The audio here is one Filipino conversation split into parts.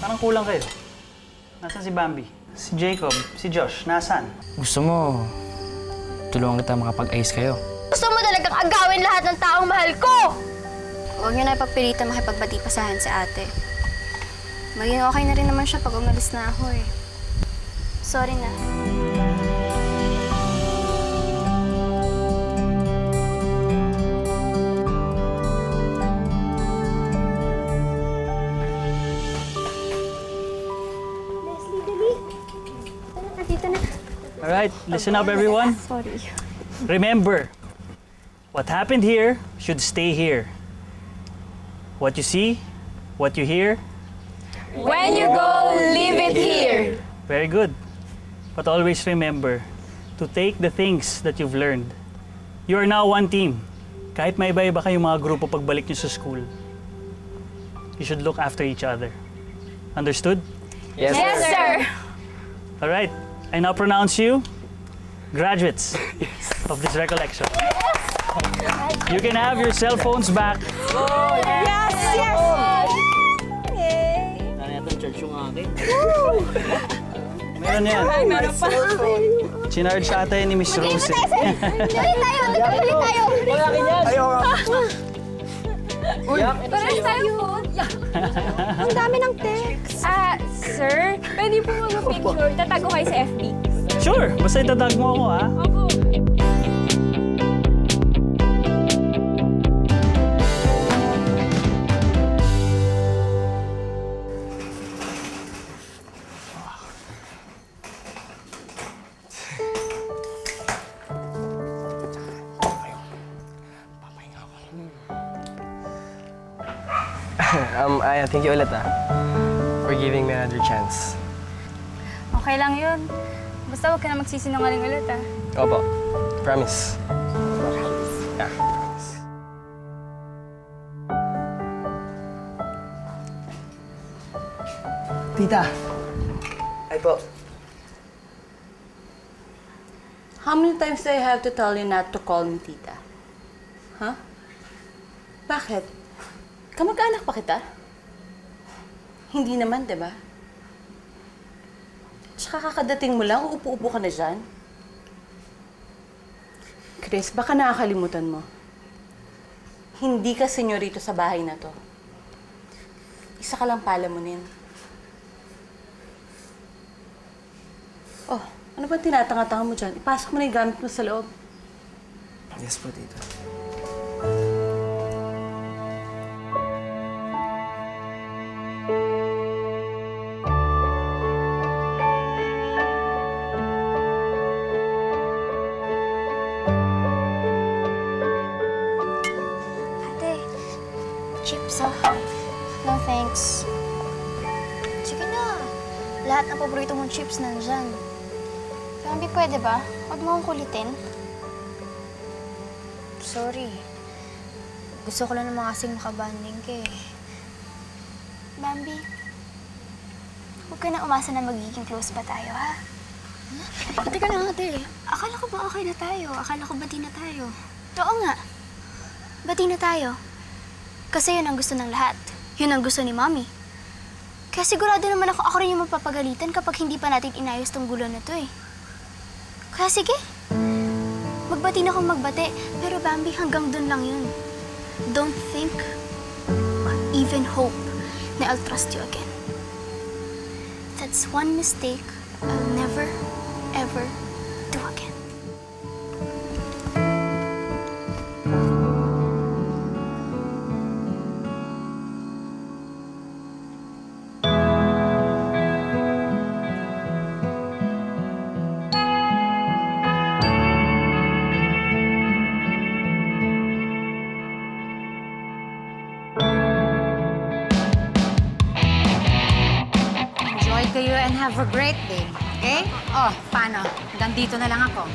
Parang kulang kayo. Nasaan si Bambi? Si Jacob? Si Josh? Nasaan? Gusto mo, tulungan kita makapag-ayos kayo. Gusto mo talagang agawin lahat ng taong mahal ko! Huwag niyo na ipagpilitan makipagbati-pasahan si ate. Maging okay na rin naman siya pag umalis na ako eh. Sorry na. All right, listen up, everyone. Sorry. Remember, what happened here should stay here. What you see, what you hear. When you go, leave it here. Very good. But always remember to take the things that you've learned. You are now one team. Kahit may iba-iba kayong mga grupo pagbalik nyo sa school, you should look after each other. Understood? Yes, sir. All right. I now pronounce you graduates of this recollection. You can have your cell phones back. Yes, yes! Meron yan. Meron pa. Chinarge sa ata ni Miss Rose. Dali tayo! Dali tayo! Pares tayo! Ang dami ng text. Sir, pwede po mag-picture. Tatago kayo sa FB. Sure! Basta itatag mo ako, ha? Opo. Aya, thank you ulit for giving me another chance. Okay lang yun. Basta huwag ka na magsisinungaling ulit, Opo. Promise. Yeah, promise. Tita. Ay po. How many times do I have to tell you not to call me tita? Huh? Bakit? Kamag-anak pa kita? Hindi naman, di ba? Tsaka kakadating mo lang, uupo-upo ka na dyan. Chris, baka nakakalimutan mo. Hindi ka senyorito sa bahay na to. Isa ka lang palamunin. Oh, ano ba tinatanga-tanga mo dyan? Ipasok mo na yung gamit mo sa loob. Yes po, tita. Chips, No, thanks. Sige na. Lahat ng paborito mong chips nandyan. Bambi, pwede ba? Huwag mo akong kulitin. Sorry. Gusto ko lang naman kasing makabanding ka eh. Bambi, huwag ka na umasa na magiging close pa tayo, ha? Teka lang, ate. Akala ko ba okay na tayo? Akala ko bati na tayo. Oo nga. Bati na tayo. Kasi yun ang gusto ng lahat. Yun ang gusto ni Mommy. Kaya sigurado naman ako rin yung mapapagalitan kapag hindi pa natin inayos tong gulo na to eh. Kaya sige, magbati na akong magbati. Pero Bambi, hanggang dun lang yun. Don't think or even hope na I'll trust you again. That's one mistake I'll never, ever do again. Kayo and have a great day, okay? Oh, paano? Hanggang dito na lang ako.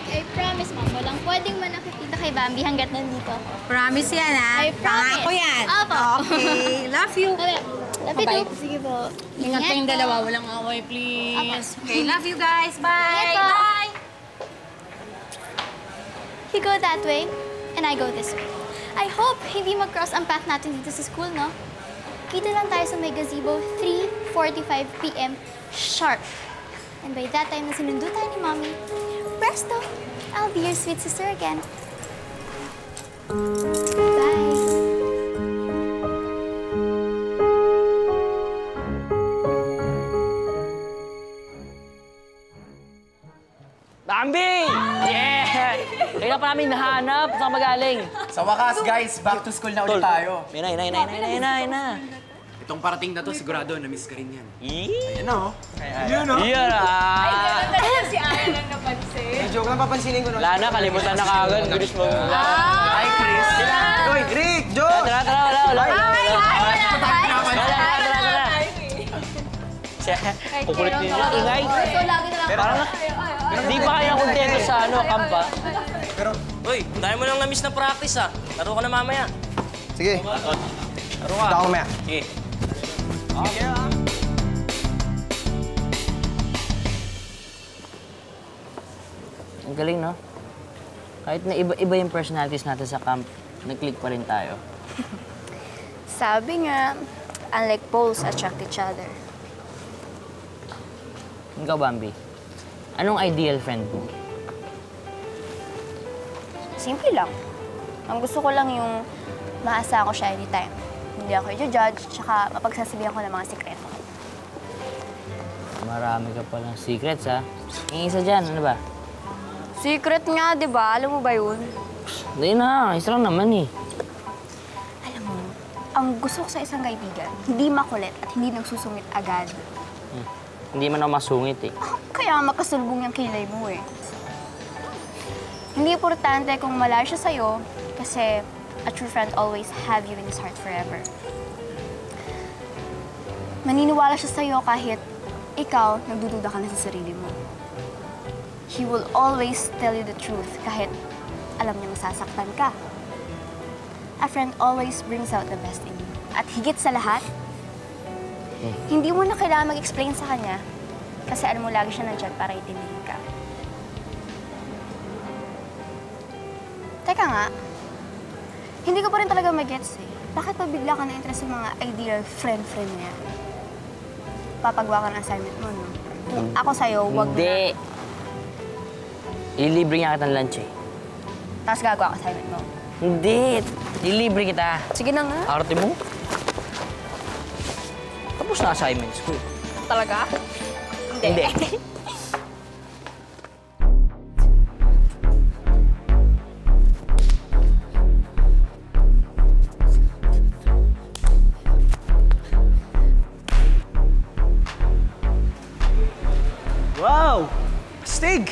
I promise, Mom. Walang pwedeng manakikita kay Bambi hanggat nandito. Promise yan, ha? I promise. Pangako yan. Opo. Okay. Love you. Okay. Love you Bye-bye. too. Sige po. Ingat kayong po. dalawa. Walang away, please. Opo. Okay, love you guys. Bye. Ingat po. Bye. You go that way, and I go this way. I hope hindi mag-cross ang path natin dito sa school, no? Kita lang tayo sa may gazebo 3, 4:45 p.m. sharp. And by that time na sinundo tayo ni Mommy, presto, I'll be your sweet sister again. Bye. Bambi! Yeah! Kaya pa namin nahanap. Saan ka magaling? Sa wakas, guys, back to school na ulit tayo. Yun na. Itong parating na to, sigurado, na-miss ka rin yan. Ayan na, oh. Ayan, oh. Yan ah! Si Aya lang napansin. Joke lang, papansinin ko. Wala na, kalimutan na kagad. Bilis mo. Hi, Chris. Uy, Rick, Joe! Tara. Wala. Kukulit din yung ingay. Parang hindi pa kaya kontento sa kampa. Pero, Uy, dahil mo lang na-miss na practice ah. Laro ka na mamaya. sige. Laro ka. Punta ako mamaya. Sige. Ang galing, no? Kahit na iba yung personalities natin sa camp, nag-click pa rin tayo. Sabi nga, unlike poles attract each other. Ikaw, Bambi, anong ideal friend mo? Simple lang. Ang gusto ko lang yung maasa ko siya anytime. Hindi ako i-judge, tsaka mapagsasabihan ko ng mga sikreto. Marami ka palang secrets, ha? Yung isa dyan, ano ba? Secret nga, di ba? Alam mo ba yun? Hindi na, isa lang naman eh. Alam mo, ang gusto ko sa isang kaibigan, hindi makulit at hindi nagsusungit agad. Hindi man ako masungit eh. Kaya makasulbong yung kilay mo eh. Hindi importante kung malayo siya sa'yo kasi a true friend always have you in his heart forever. Maniniwala siya sa'yo kahit ikaw nagdududa ka na sa sarili mo. He will always tell you the truth kahit alam niya masasaktan ka. A friend always brings out the best in you. At higit sa lahat, hindi mo na kailangan mag-explain sa kanya kasi alam mo lagi siya nandyan para itindihin ka. Teka nga, hindi ko pa rin talaga mag-gets eh. Bakit pa bigla ka na-interest sa mga ideal friend-friend niya? Papagawa ka ng assignment mo, no? Kung ako sa'yo, wag mo Hindi. na. Ililibre nga kita ng lunch eh. Tapos gagawa ka assignment mo. Hindi. Ililibre kita. Sige na nga. Arte mo? Tapos na assignments ko. Talaga? Hindi. Wow! Astig!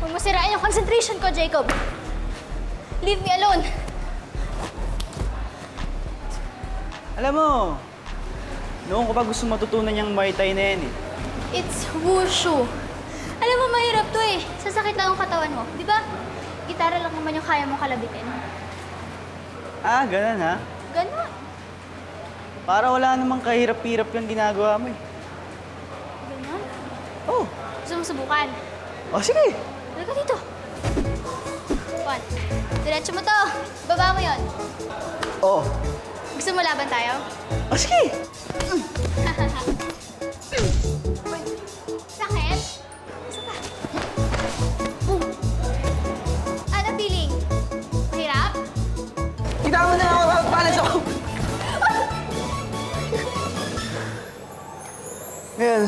Huwag mo sirain yung concentration ko, Jacob. Leave me alone. Alam mo, noon ko pa gusto matutunan yung Muay Thai na yan eh. It's wushu. Alam mo, mahirap to eh. Sasakit lang ang katawan mo. Di ba? Gitara lang naman yung kaya mong kalabitin. Ah, ganun ha? Ganon. Para wala namang kahirap-hirap yung ginagawa mo eh. Ganon. Oh, Gusto mo subukan? oh sige. Halika dito. One. Diretso mo to. Baba mo yon. Oh, Gusto mo laban tayo? oh sige. Sakit? Isa pa. Ano feeling? Mahirap? Kita mo na ako, balance ako! Ngayon,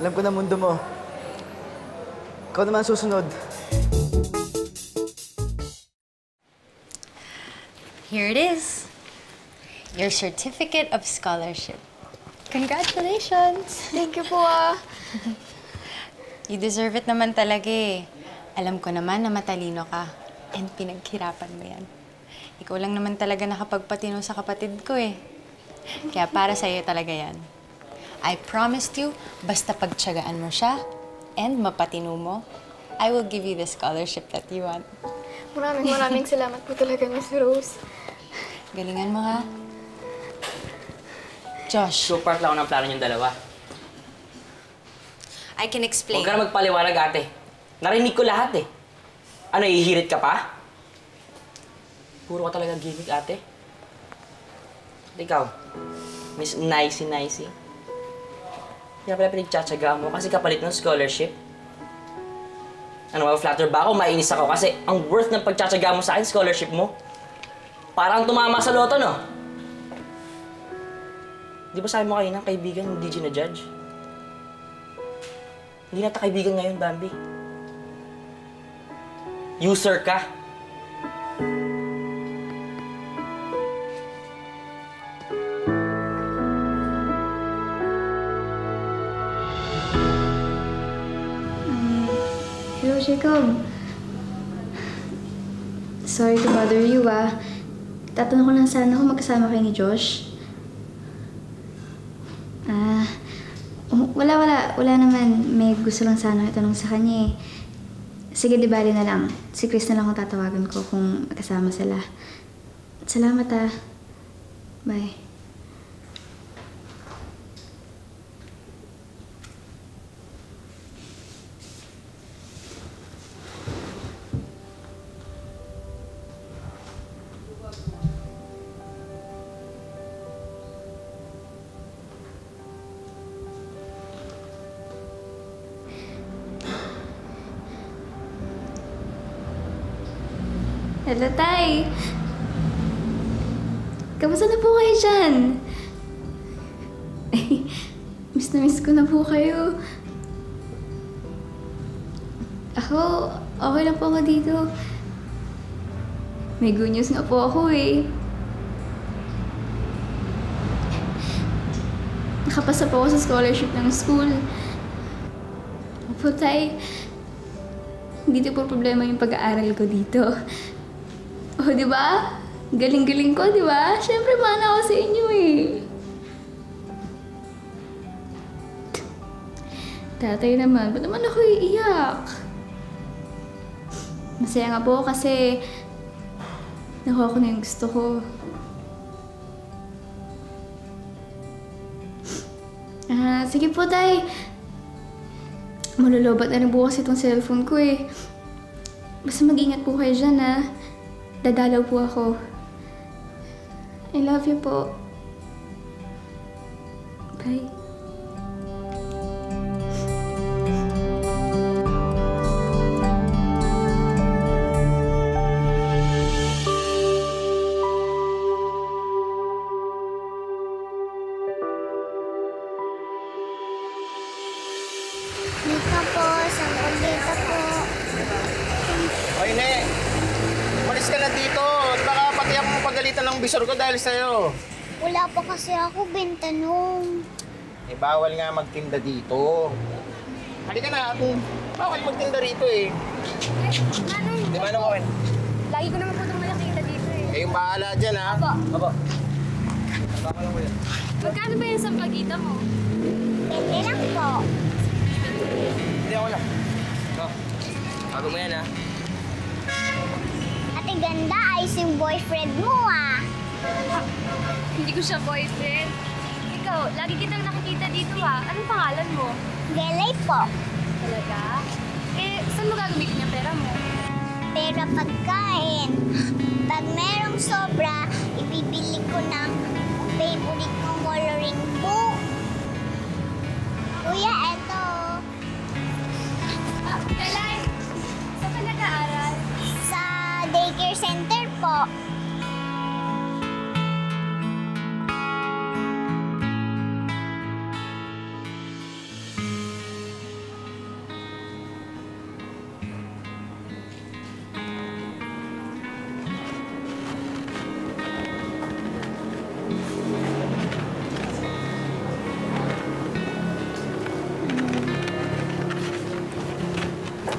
alam ko na mundo mo. Ikaw naman susunod. Here it is. Your certificate of scholarship. Congratulations! Thank you po ah. You deserve it naman talaga eh. Alam ko naman na matalino ka. And pinaghirapan mo yan. Ikaw lang naman talaga nakapagpatino sa kapatid ko eh. Kaya para sa'yo talaga yan. I promised you, basta pagtiyagaan mo siya and mapatino mo, I will give you the scholarship that you want. Maraming salamat po talaga, Miss Rose. Galingan mo ha. Josh, So, part lang ako ng plano niyong dalawa. I can explain. Huwag ka na magpaliwanag, ate. Narinig ko lahat eh. Ano, ihirit ka pa? Puro ka talaga gimmick, ate. At ikaw, Miss Nicey-Nicey. Kaya pala pinagtsatsaga mo kasi kapalit ng scholarship. Ano, ma-flatter ba ako? Mainis ako kasi ang worth ng pagtsatsaga mo sa akin, scholarship mo. Parang tumama sa loto, no? Di ba sabi mo kayo ng kaibigan, hindi ginajudge? Hindi na ta kaibigan ngayon, Bambi. User ka. Hello, Jacob. Sorry to bother you, ah. Tatanong ko lang sana kung magkasama kayo ni Josh. Wala naman. May gusto lang sana itanong sa kanya eh. Sige, di bali na lang. Si Chris na lang kung tatawagan ko kung magkasama sila. Salamat, ah. Bye. Hello, Tay! Kamusta na po kayo dyan? Miss na miss ko na po kayo. Ako, okay lang po ako dito. May good news nga po ako eh. Nakapasa po ako sa scholarship ng school. Opo, Tay. Hindi po problema yung pag-aaral ko dito. Oh, di ba? Galing-galing ko, di ba? Siyempre, mana ako sa inyo eh. Tatay naman, ba't naman ako iiyak? Masaya nga po kasi nakuha ko na yung gusto ko. Sige po, Tay. Malulubat na rin bukas itong cellphone ko eh. Basta mag-ingat po kayo dyan, ha? Dadalaw po ako. I love you po. Bye. Dito po, sangkol dito po. Oy, Ne! Umalis ka na dito. Baka pati ako pagalitan ng bisor ko dahil sa'yo. Wala pa kasi ako benta nung. Eh, bawal nga magtinda dito. Halika na, bawal magtinda rito eh. Manong, Di ba naman? lagi ko naman po itong nakikita dito eh. Eh, yung bahala dyan, ha? Aba. Magkano ba yung sampagita mo? Pwede lang po. Hindi ako lang. Bago mo yan, ha? Ate ganda, ayos yung boyfriend mo ah. Hindi ko siya boyfriend. Ikaw, lagi kitang nakikita dito ah. Anong pangalan mo? Gelay po. Talaga? Eh, saan mo gagamitin yung pera mo? Pero pagkain, pag merong sobra, ibibili ko ng favorite kong coloring book. Kuya, eto. Kalay! Saan ka nag-aaral? Sa daycare center po.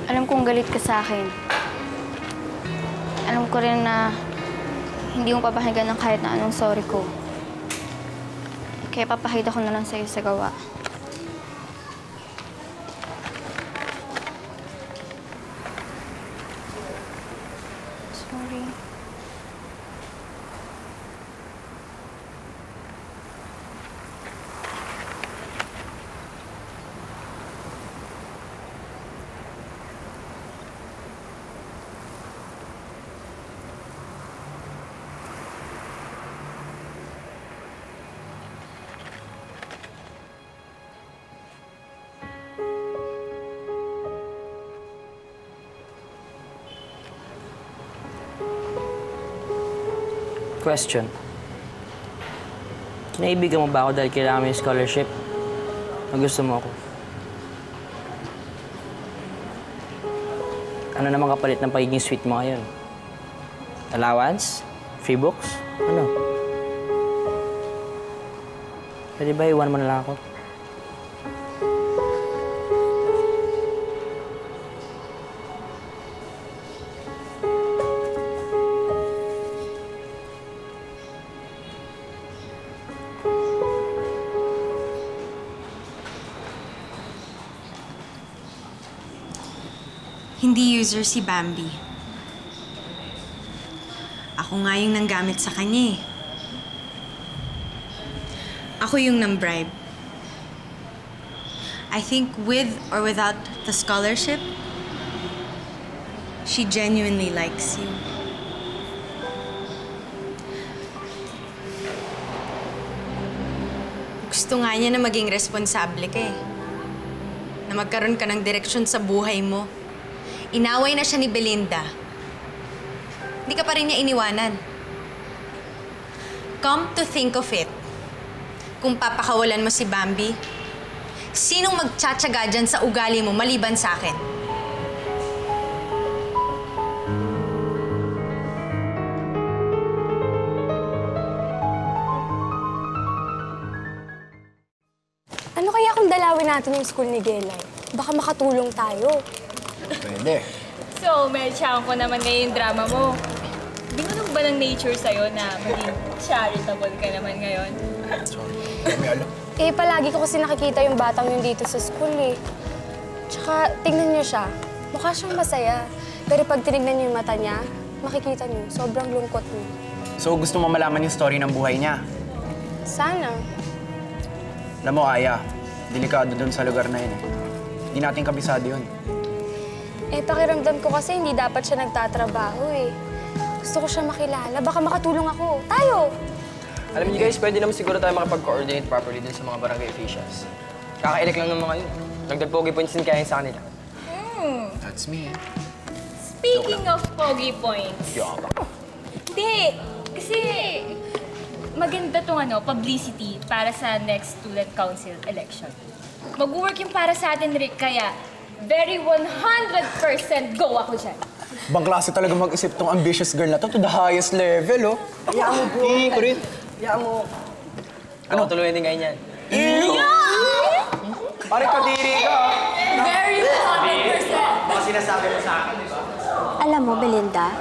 Alam kong galit ka sa akin. Alam ko rin na hindi mo papakinggan ng kahit na anong sorry ko. Kaya papakita ko na lang sa'yo sa gawa. Sorry. Question. Kinaibigan mo ba ako dahil kailangan mo yung scholarship? O gusto mo ako? Ano naman kapalit ng pagiging sweet mo ngayon? Allowance? Free books? Ano? Pwede ba iwan mo na lang ako? Hindi user si Bambi. Ako nga yung nanggamit sa kanya eh. Ako yung nang-bribe. I think with or without the scholarship, she genuinely likes you. Gusto nga niya na maging responsable ka eh. Na magkaroon ka ng direksyon sa buhay mo. Inaway na siya ni Belinda. Hindi ka pa rin niya iniwanan. Come to think of it, kung papakawalan mo si Bambi, sinong magtsatsaga dyan sa ugali mo maliban sa akin? Ano kaya kung dalawin natin yung school ni Gelay? Baka makatulong tayo. Pwede. So, medsyang ko naman ngayon yung drama mo. Binulog ba ng nature sa'yo na maging charitable ka naman ngayon? Sorry. May alam. Eh, palagi ko kasi nakikita yung batang yun dito sa school eh. Tsaka, tingnan niyo siya. Mukha siyang masaya. Pero pag tinignan niyo yung mata niya, makikita niyo, sobrang lungkot niya. So, gusto mo malaman yung story ng buhay niya? Sana. Alam mo, Aya, delikado dun sa lugar na yun eh. Hindi natin kabisado yun. Eh, pakiramdam ko kasi hindi dapat siya nagtatrabaho eh. Gusto ko siya makilala. Baka makatulong ako. Tayo! Alam niyo guys, pwede naman siguro tayo makapag-coordinate properly dun sa mga barangay officials. Kaka-elect lang ng mga yun. Dagdag pogi points din kaya sa kanila. That's me. Speaking of pogi points. Hindi. Kasi maganda tong publicity para sa next student council election. Mag-work yung para sa atin, Rick, kaya very 100% go ako dyan. Bang klase talaga mag-isip tong ambitious girl na to the highest level, oh. Hayaan mo, bro. Ko rin. Hayaan mo. Ano? Tuloy din kayo niyan. Pare, kadiri ka. Very 100%. Baka sinasabi mo sa akin, di ba? Alam mo, Belinda,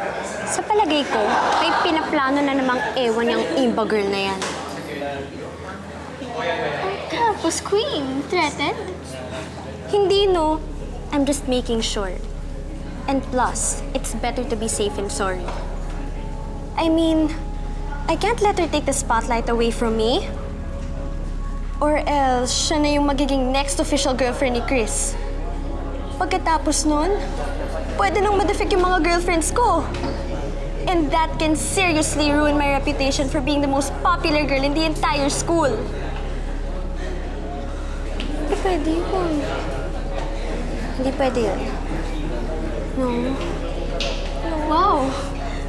sa palagay ko, may pinaplano na namang ewan yung Imba girl na yan. Tapos, Queen, threatened? Hindi, no. I'm just making sure. And plus, it's better to be safe and sorry. I mean, I can't let her take the spotlight away from me. Or else, siya na yung magiging next official girlfriend ni Chris. Pagkatapos nun, pwede nang ma-defect yung mga girlfriends ko. And that can seriously ruin my reputation for being the most popular girl in the entire school. Hindi pwede yun. Hindi pwede yun. No. Wow!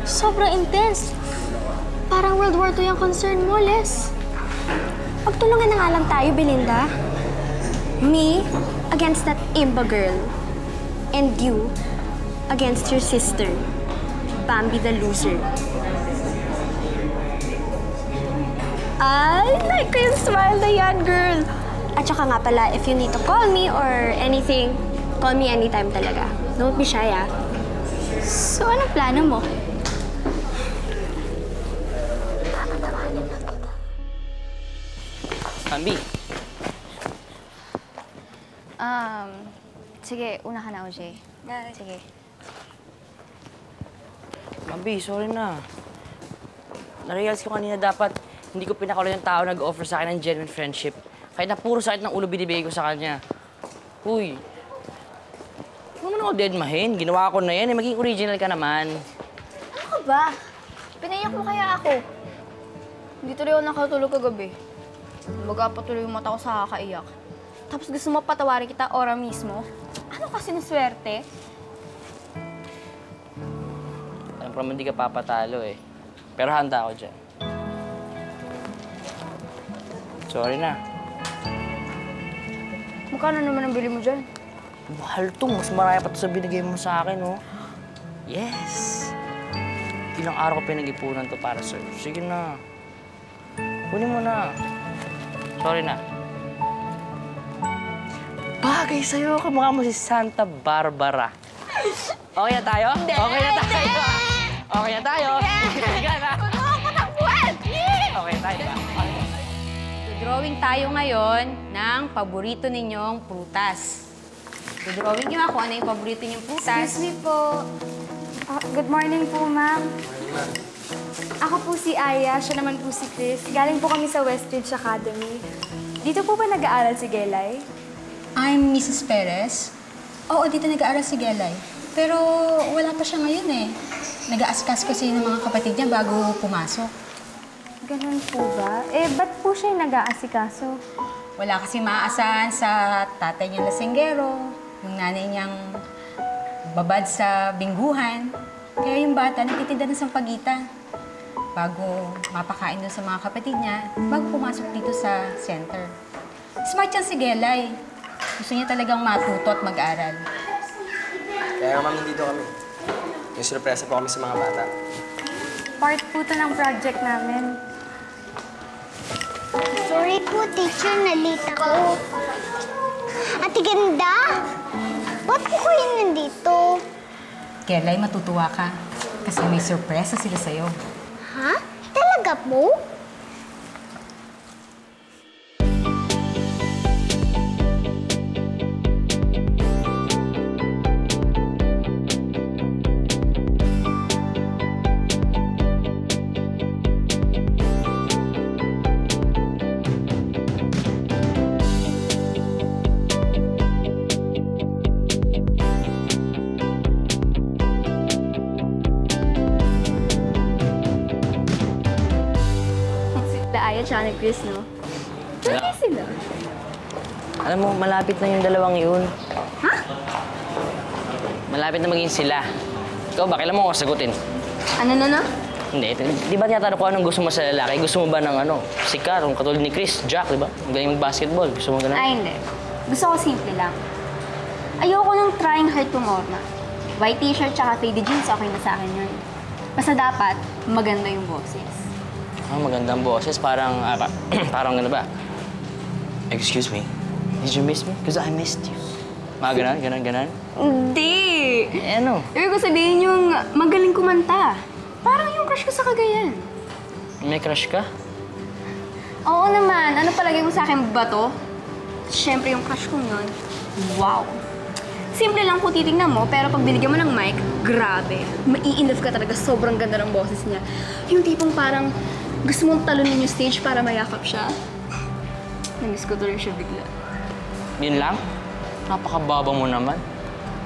Sobrang intense. Parang World War II yung concern mo, Les. Pagtulungan na nga lang tayo, Belinda. Me against that Imba girl. And you against your sister, Bambi the loser. I like ko yung smile na yan, girl. At saka nga pala, if you need to call me or anything, call me anytime talaga. Don't be shy, ah. So, anong plano mo? Bambi, Sige, una ka na, OJ. Sige. Bambi, sorry na. Narealize ko kanina dapat hindi ko pinakawalan yung tao nag-offer sa akin ng genuine friendship. Kahit na puro sakit ng ulo binibigay ko sa kanya. Uy, huwag mo na ako deadmahin. Ginawa ko na yan. Maging original ka naman. Ano ka ba? Pinaiyak mo kaya ako? Hindi tuloy ako nakatulog kagabi. Baga pa tuloy yung mata ko sa kakaiyak. Tapos gusto mo patawarin kita ora mismo? Ano kasi ng swerte? Alam ko naman hindi ka papatalo eh. Pero handa ako dyan. Sorry na. Magkano naman ang bili mo dyan? Mahal to. Mas maraya pa to sa binigay mo sa akin, oh. Yes! Ilang araw ko pinag-ipunan to para sa'yo. Sige na. Kunin mo na. Sorry na. Bagay sa'yo. Kamukha mo si Santa Barbara. Okay na tayo? Okay na tayo. Okay na tayo. Sige na. Okay tayo ba? Drawing tayo ngayon ng paborito ninyong prutas. Drawing niyo kung ano yung paborito ninyong prutas. Excuse me po. Good morning po, ma'am. Ako po si Aya, siya naman po si Chris. Galing po kami sa Westridge Academy. Dito po ba nag-aaral si Gelay? I'm Mrs. Perez. Oo, dito nag-aaral si Gelay. Pero wala pa siya ngayon eh. Nag-aaskas kasi ng mga kapatid niya bago pumasok. Ganun po ba? Eh, ba't po siya nag-aasikaso? Wala kasi maaasahan sa tatay niyang lasinggero, yung nanay niyang babad sa bingguhan. Kaya yung bata nagtitinda ng sampagitan bago mapakain doon sa mga kapatid niya, bago pumasok dito sa center. Smart yan si Gelay. Gusto niya talagang matuto at mag-aral. Kaya ma'am, nandito kami. May surpresa po kami sa mga bata. Part po to ng project namin. Sorry po, teacher. Nalita ko. Ate Ganda! Ba't po kayo nandito? Gelay, matutuwa ka. Kasi may surpresa sila sa'yo. Ha? Talaga po? Tsaka ni Chris, no? Tuloy sila. Alam mo, malapit na yung dalawang yun. Ha? Malapit na maging sila. Ikaw ba? Kailan mo ako sagutin? Ano na? Hindi. Di ba tinatanong ko anong gusto mo sa lalaki? Gusto mo ba ng ano? Sikat, katulad ni Chris, Jack, di ba? Ang galing mag-basketball. Gusto mo ganun? Ay, hindi. Gusto ko simple lang. Ayoko nang trying hard to morma. White t-shirt tsaka faded jeans, okay na sa akin yun. Basta dapat, maganda yung boses. Ah, magandang boses. Parang, parang gano'n ba? Excuse me, did you miss me? Because I missed you. Mga ganon? Hindi! Eh, ano? Ibig ko sabihin yung magaling kumanta. Parang yung crush ko sa Cagayan. May crush ka? Oo naman. Ano palagay mo sa akin ba to? Siyempre yung crush ko yun. Wow! Simple lang kung titignan mo, pero pag binigyan mo ng mic, grabe. Mai-inlove ka talaga. Sobrang ganda ng boses niya. Yung tipong parang gusto mong talunin yung stage para mayakap siya. Namiss ko tuloy siya bigla. Yun lang? Napakababa mo naman.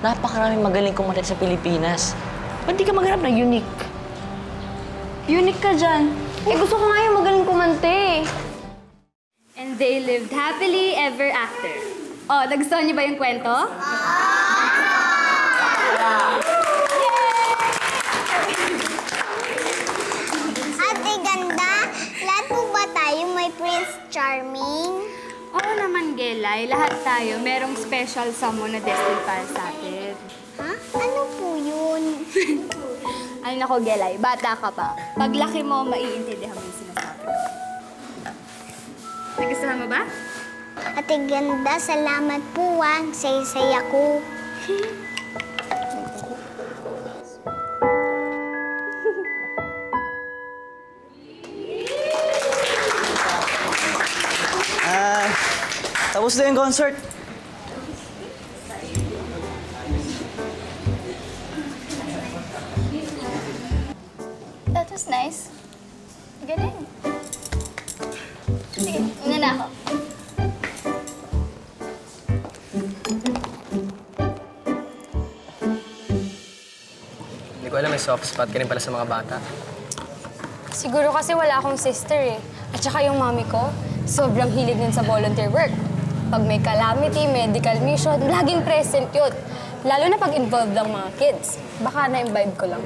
Napakaraming magaling kumanta sa Pilipinas. Ba't di ka maghanap na unique? Unique ka dyan. Eh, gusto ko nga yung magaling kumante. And they lived happily ever after. Oh, nagustuhan niyo ba yung kwento? Ate Ganda, lahat po ba tayo may Prince Charming? Oo naman, Gelay. Lahat tayo merong special someone na destined para sa atin. Ha? Ano po yun? Ay nako, Gelay. Bata ka pa. Paglaki mo, maiintindihan mo yung sinasabi ko. Nagustuhan mo ba? Ate Ganda, salamat po ah. Saya-saya ko. Tapos na yung concert. That was nice. Galing. Sige, una na ako. Hindi ko alam, may soft spot ka rin pala sa mga bata. Siguro kasi wala akong sister eh. At saka yung mami ko, sobrang hilig nun sa volunteer work. Pag may calamity, medical mission, laging present yun. Lalo na pag involved ang mga kids. Baka na-imbibe ko lang.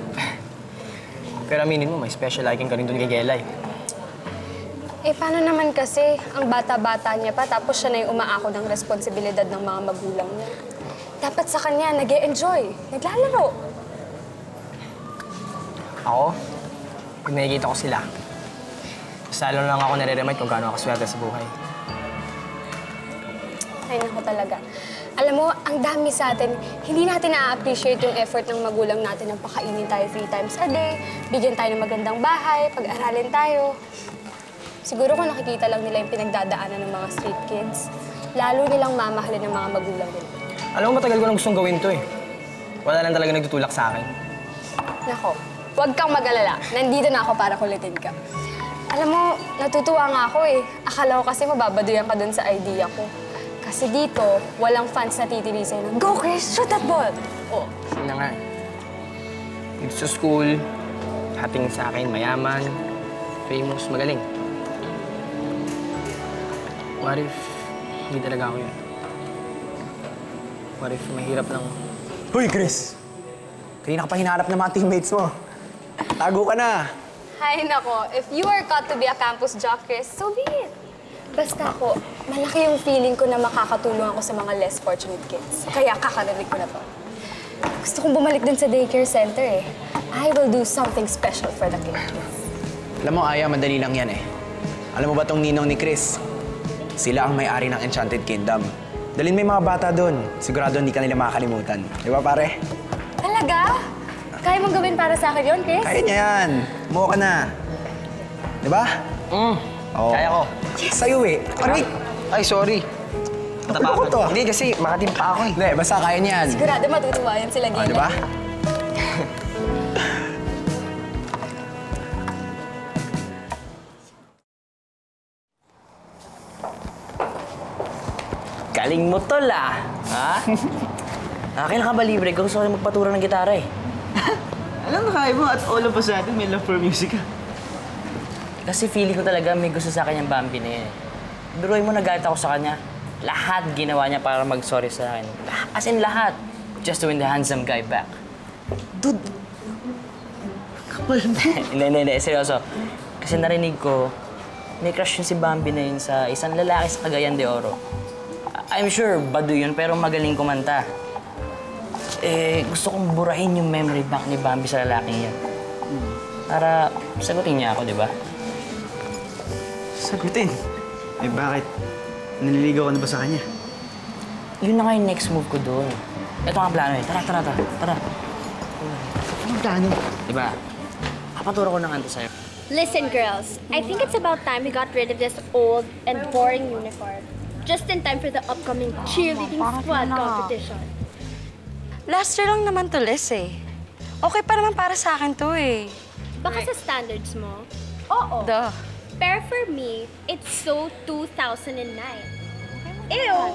Pero aminin mo, may special liking ka rin doon kay Gelay. Eh, paano naman kasi ang bata-bata niya pa tapos siya na yung umaako ng responsibilidad ng mga magulang niya. Dapat sa kanya, nag-e-enjoy, naglalaro. Ako, pag nakikita ko sila, mas lalo lang ako nare-remind kung gaano ako swerte sa buhay. Ay, naku talaga. Alam mo, ang dami sa atin, hindi natin na-appreciate yung effort ng magulang natin ng pakainin tayo 3 times a day, bigyan tayo ng magandang bahay, pag-aralin tayo. Siguro kung nakikita lang nila yung pinagdadaanan ng mga street kids, lalo nilang mamahalin ng mga magulang nila. Alam mo, matagal ko nang gustong gawin to eh. Wala lang talaga nagtutulak sa akin. Nako, huwag kang mag-alala. Nandito na ako para kulitin ka. Alam mo, natutuwa nga ako eh. Akala ko kasi mababaduyan ka dun sa idea ko. Kasi dito, walang fans na titirisin ng, "Go, Chris! Shoot that ball!" Oh. Yun na nga. Dito sa school, hating sa akin, mayaman, famous, magaling. What if hindi talaga ako yun? What if mahirap lang? Hoy, Chris! Kanina ka pa hinahanap ng mga teammates mo. Tago ka na. Hay nako, if you are cut to be a campus jock, Chris, so be it. Basta ako, malaki yung feeling ko na makakatulong ako sa mga less fortunate kids. Kaya kakarinig ko na to. Gusto kong bumalik dun sa daycare center eh. I will do something special for the kids. Alam mo, Aya, madali lang yan eh. Alam mo ba tong ninong ni Chris? Sila ang may-ari ng Enchanted Kingdom. Dalhin mo yung mga bata doon. Sigurado hindi ka nila makakalimutan. Di ba, pare? Talaga? Kaya mong gawin para sa akin yun, Chris? Kaya niya yan. Umuha ka na. Di ba? Oo. Kaya ko. Sa'yo eh. Aray! Ay, sorry. Natakot to. Hindi, kasi makatim pa ako eh. Hindi, basta kaya niyan. Sigurado matutuwa yan sila, Gina. Di ba? Galing mo, tol, ah. Ha? Kailan ka ba libre? Gusto ko rin magpatura ng gitara, eh. Alam na kaya mo at all of us natin may love for music. Kasi feeling ko talaga may gusto sa akin yung Bambi na yun, eh. Biruin mo, nagalit ako sa kanya. Lahat ginawa niya para mag-sorry sa akin. As in lahat. Just to win the handsome guy back. Dude! Kapal mo. Hindi. Seryoso. Kasi narinig ko, may crush yun si Bambi na yun sa isang lalaki sa Cagayan de Oro. I'm sure, bado yun, pero magaling kumanta. Eh, gusto kong burahin yung memory bank ni Bambi sa lalaking yan. Para sagutin niya ako, di ba? Sagutin? Eh, bakit? Naliligaw ka na ba sa kanya? Yun na nga yung next move ko doon. Ito ang plano eh. Tara. Anong plano? Diba? Kapaturo ko ng kanto sa'yo. Listen, girls. I think it's about time we got rid of this old and boring uniform. Just in time for the upcoming cheerleading squad competition. Last year lang naman to, Les, eh. Okay pa naman para sa akin to, eh. Baka sa standards mo? Oo. Duh. Pero for me, it's so 2009. Ew!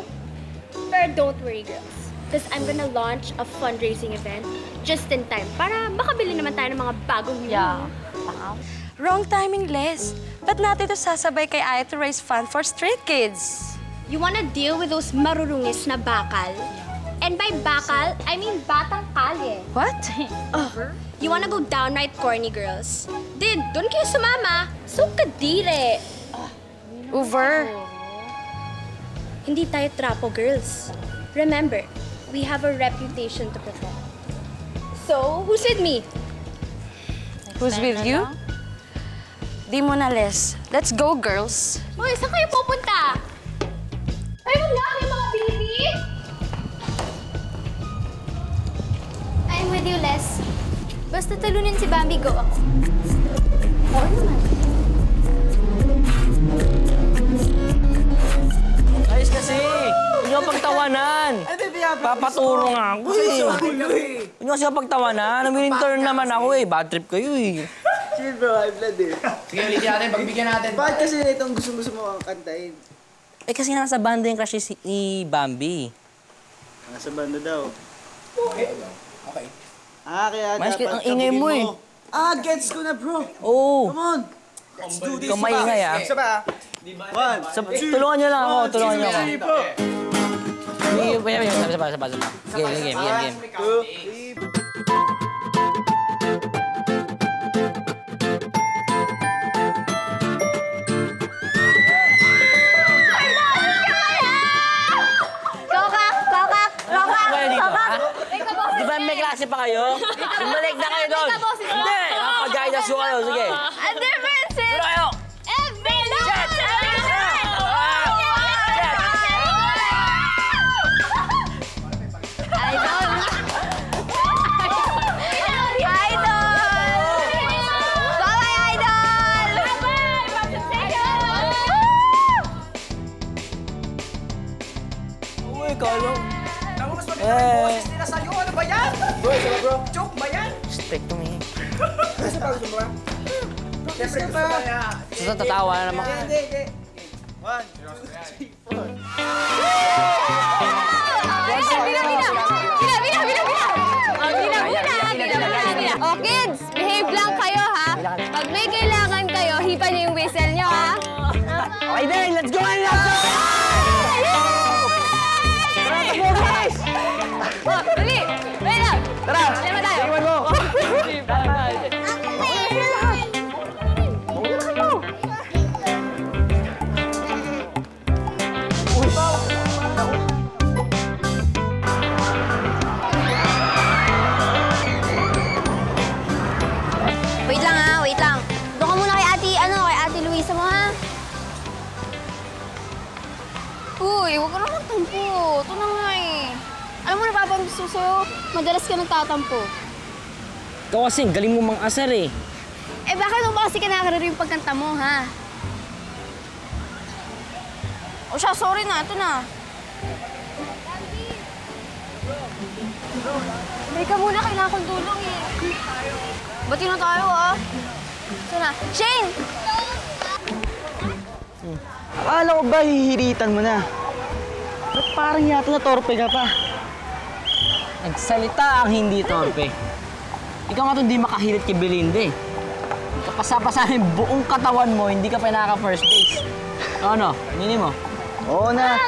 Pero don't worry, girls. Because I'm gonna launch a fundraising event just in time para makabili naman tayo ng mga bagong uniform. Wrong timing, Les. Ba't natin ito sasabay kay Aya to raise fund for street kids? You wanna deal with those marurungis na bakal? And by bakal, I mean batang kalye. What? You wanna go downright corny, girls? Did, doon kayo sumama. So kadire. Over. Hindi tayo trapo, girls. Remember, we have a reputation to protect. So, who's with me? Who's with you? Di mo na, Les. Let's go, girls. Uy, saan kayo pupunta? Ay, wag na kayo mga baby! I'm with you, Les. Basta talunin si Bambi, go ako. Oo naman. Ayos kasi! Huwag niyo pagtawanan! Papaturo nga ako eh! Huwag niyo kasi pagtawanan. Nag-intern naman ako eh. Bad trip kayo eh. Chill bro, high blood eh. Sige, ulitin natin. Pagbigyan natin. Bakit kasi itong gusto mo ang kantahin? Eh kasi nga nasa banda yung crush ni Bambi. Nasa banda daw. Okay. Kaya Mas, dapat ang ingay mo eh. Gets ko na bro. Oo. Come on. Let's do this. Kamaingay ah. Isa ba? One, Tulungan niyo lang ako, tulungan niyo ako. three, bro. Sabay. Game. 2, 3. Let's go kayo, sige. Under Vincent! Wala kayo! Kalo. Naku, mas maliit ang boses nila sa'yo. Ano ba yan? Bro, isa ba bro? Joke ba yan? Stick to me. Gusto ba? Gusto mo ba? Siyempre gusto ba niya. Gusto tatawa na naman. Hindi. 1, 2, 3, 4. Oh, kids! Behave lang kayo, ha? Pag may kailangan kayo, hipan niyo yung whistle niyo, ha? Okay then, let's go! Oh, dali! Wait lang! Tara! Lima tayo! Iwan mo! Wait lang, ha? Wait lang. Doon ka muna kay Ate Luisa mo, ha? Uy, huwag ka naman tampo. Ito na nga eh. Alam mo, napapangusto sa'yo. Madalas ka nagtatampo. Ikaw kasi, galing mo mang asar eh. Eh, bakit mo ba kasi kinakararo yung pagkanta mo, ha? O siya, sorry na. Ito na. May ka muna, kailangan kong tulong eh. Bati na tayo, ha? Ito na. Shane! Akala ko ba hihiritan mo na? Ba't parang yata na torpe ka pa? Nagsalita ang hindi torpe. Ikaw nga itong di makahirit kay Belinda eh. Kapasa-pasa yung buong katawan mo, hindi ka pa nakaka-first base. Ano? Nini mo? Oo na.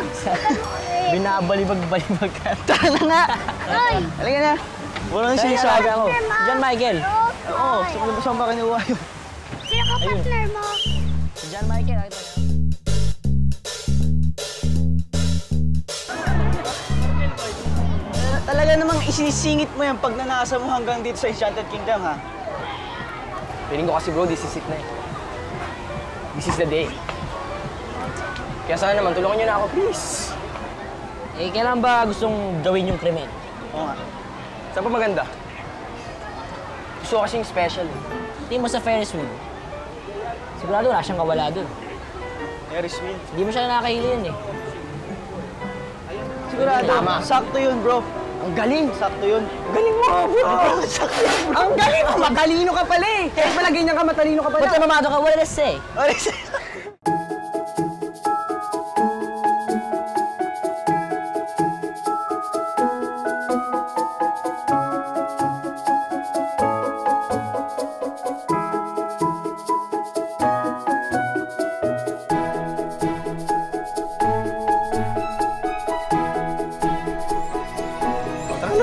Binabalibag-balibag ka. Tara na nga! Ay! Halika na! Walang sinasaga ko. John Michael. Oo, saan pa kinuha yun? Sino ka partner mo? Si John Michael, nakita niyo? Talaga namang isinisingit mo yan pag nanasa mo hanggang dito sa Enchanted Kingdom, ha? Feeling ko kasi bro, this is it na eh. This is the day. Kaya sana naman, tulungan niyo na ako, please. Eh, kailan ba gustong gawin yung krimen? Oo nga. Saan pa maganda? Gusto ko kasing special eh. Tingin mo sa Ferris wheel. Sigurado wala siyang kawala dun. Ferris wheel. Hindi mo siya nakakahili yun eh. Sigurado. Tama. Sakto yun, bro. Ang galing. Sakto yun. Ang galing mo, bro. Sakto yun, bro. Ang galing mo. Matalino ka pala eh. Kahit pala ganyan ka, matalino ka pala. Ba't ka mamado ka? Wala let's say.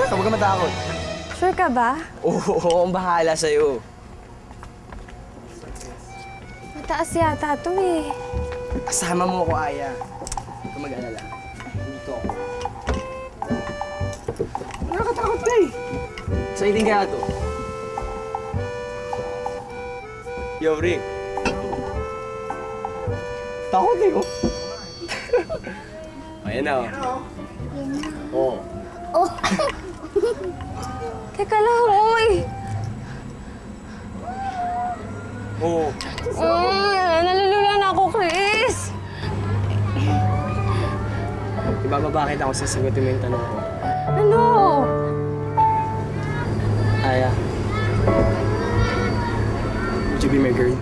Huwag ka matakot. Sure ka ba? Oo, ang bahala sa'yo. Mataas yata ito eh. Kasama mo ako, Aya. Huwag ka mag-alala. Dito ako. Nakakatakot ka eh. Exciting kaya ito. Yo, Rick. Takot eh, oh. Ayan na, oh. Oo. Oh. Teka lang, oy. Oo. Nalulula na ako, Chris. Ibababa kita kung sasagutin mo yung tanong ko. Ano? Aya. Would you be my girl?